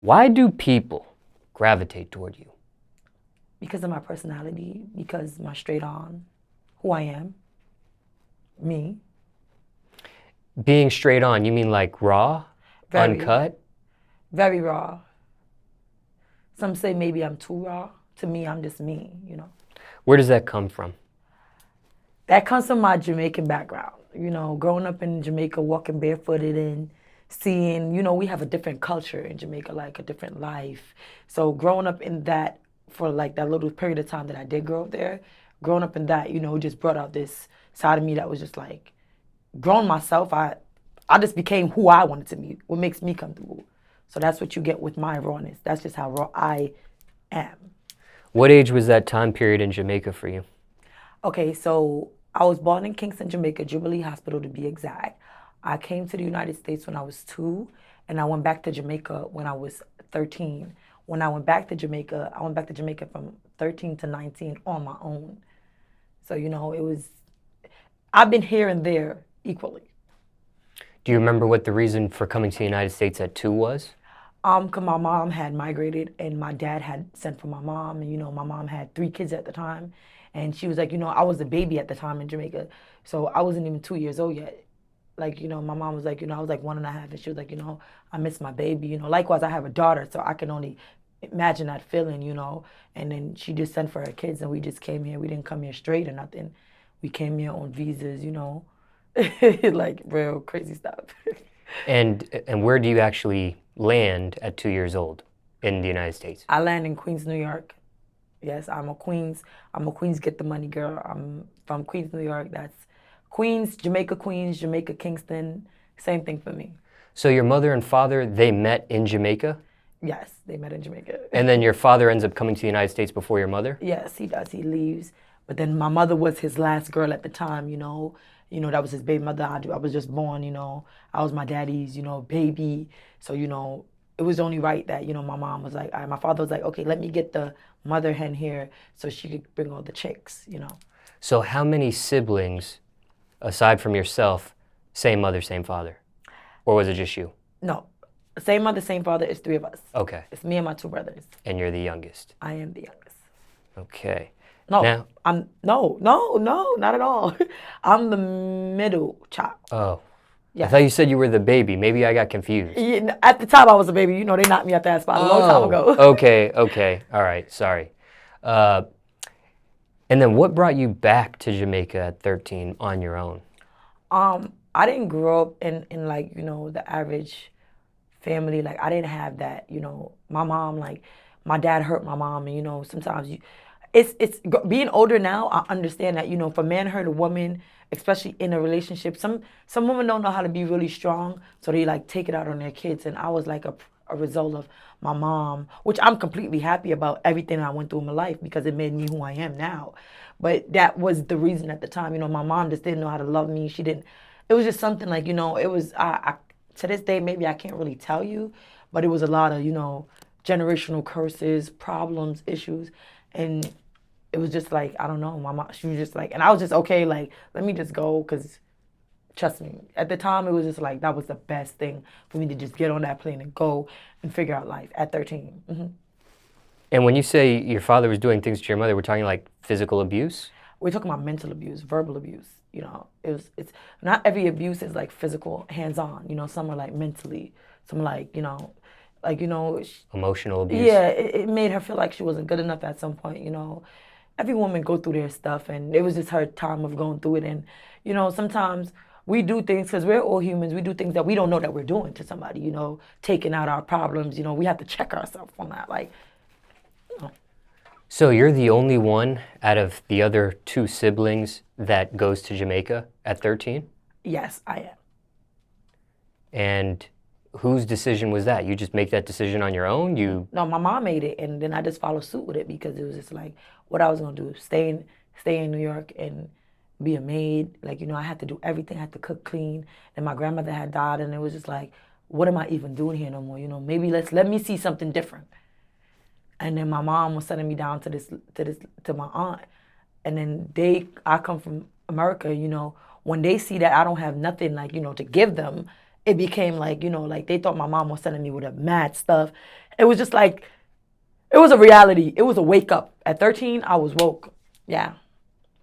Why do people gravitate toward you? Because of my personality, because my straight on, who I am, me. Being straight on, you mean like raw, Very, uncut? very raw. Some say maybe I'm too raw. To me, I'm just me, you know. Where does that come from? That comes from my Jamaican background. You know, growing up in Jamaica, walking barefooted and seeing, you know, we have a different culture in Jamaica, like a different life. So growing up in that for like that little period of time that I did grow up there, growing up in that, you know, just brought out this side of me that was just like, growing myself, I just became who I wanted to be, what makes me comfortable. So that's what you get with my rawness. That's just how raw I am. What age was that time period in Jamaica for you? Okay, so I was born in Kingston, Jamaica, Jubilee Hospital to be exact. I came to the United States when I was 2, and I went back to Jamaica when I was 13. When I went back to Jamaica, I went back to Jamaica from 13 to 19 on my own. So, you know, I've been here and there equally. Do you remember what the reason for coming to the United States at 2 was? 'Cause my mom had migrated and my dad had sent for my mom, and you know, my mom had 3 kids at the time, and she was like, you know, I was a baby at the time in Jamaica, so I wasn't even 2 years old yet. Like, you know, my mom was like, you know, I was like 1.5, and she was like, you know, I miss my baby, you know. Likewise, I have a daughter, so I can only imagine that feeling, you know. And then she just sent for her kids, and we just came here. We didn't come here straight or nothing. We came here on visas, you know, like real crazy stuff. And where do you actually land at 2 years old in the United States? I land in Queens, New York. Yes, I'm a Queens get the money girl. I'm from Queens, New York. That's Queens, Jamaica, Kingston. Same thing for me. So your mother and father, they met in Jamaica? Yes, they met in Jamaica. And then your father ends up coming to the United States before your mother? Yes, he does. He leaves. But then my mother was his last girl at the time, you know. You know, that was his baby mother. I was just born, you know. I was my daddy's, you know, baby. So, you know, it was only right that, you know, my mom was like, my father was like, okay, let me get the mother hen here so she could bring all the chicks, you know. So how many siblings, aside from yourself, same mother, same father? Or was it just you? No. Same mother, same father. It's 3 of us. Okay. It's me and my 2 brothers. And you're the youngest? I am the youngest. Okay. No, Now, no, not at all. I'm the middle child. oh. Yes. I thought you said you were the baby. Maybe I got confused. Yeah, at the time I was a baby. You know, they knocked me out that spot a long time ago. Okay. All right, sorry. And then what brought you back to Jamaica at 13 on your own? I didn't grow up in like, you know, the average family. Like, I didn't have that, you know. My mom, like, my dad hurt my mom, and, you know, sometimes it's being older now, I understand that, you know, if a man hurt a woman, especially in a relationship, some women don't know how to be really strong, so they like take it out on their kids. And I was like a result of my mom, which I'm completely happy about everything I went through in my life because it made me who I am now. But that was the reason at the time, you know, my mom just didn't know how to love me. She didn't, it was just something like, you know, it was, I to this day, maybe I can't really tell you, but it was a lot of, you know, generational curses, problems, issues. And it was just like, I don't know, my mom, she was just like, and I was just, okay, like, let me just go, because trust me, at the time, it was just like, that was the best thing for me to just get on that plane and go and figure out life at 13. Mm-hmm. And when you say your father was doing things to your mother, we're talking like physical abuse? We're talking about mental abuse, verbal abuse. You know, it's not every abuse is like physical, hands-on. You know, some are like mentally, some like, you know, emotional abuse. Yeah, it made her feel like she wasn't good enough at some point. You know, every woman go through their stuff, and it was just her time of going through it. And you know, sometimes we do things because we're all humans. We do things that we don't know that we're doing to somebody. You know, taking out our problems. You know, we have to check ourselves on that. Like, you know. So you're the only one out of the other 2 siblings that goes to Jamaica at 13? Yes, I am. And whose decision was that? You just make that decision on your own? No, my mom made it, and then I just followed suit with it because it was just like what I was gonna do: stay in New York and be a maid. Like, you know, I had to do everything. I had to cook, clean. And my grandmother had died, and it was just like, what am I even doing here no more? You know, maybe let me see something different. And then my mom was sending me down to my aunt, and then I come from America. You know, when they see that I don't have nothing, like, you know, to give them, it became like, you know, like they thought my mom was sending me with a mad stuff. It was just like, it was a reality. It was a wake up. At 13, I was woke. Yeah.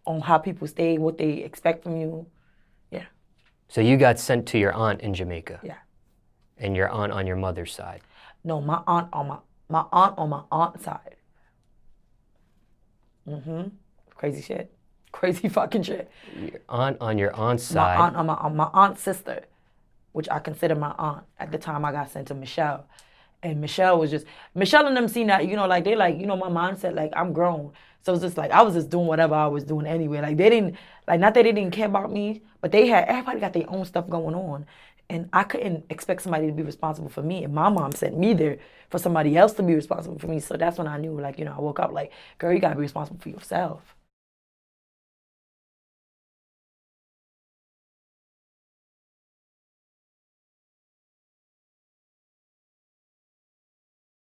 On how people stay, what they expect from you. Yeah. So you got sent to your aunt in Jamaica. Yeah. And your aunt on your mother's side. No, my aunt on my aunt's side. Mm-hmm. Crazy shit. Crazy fucking shit. Your aunt on your aunt's My side. aunt on my aunt's sister, which I consider my aunt. At the time, I got sent to Michelle. And Michelle and them seen that, you know, like, they like, you know, my mindset, like, I'm grown. So it's just like, I was just doing whatever I was doing anyway. Like, they didn't, like, not that they didn't care about me, but everybody got their own stuff going on. And I couldn't expect somebody to be responsible for me. And my mom sent me there for somebody else to be responsible for me. So that's when I knew, like, you know, I woke up like, girl, you got to be responsible for yourself.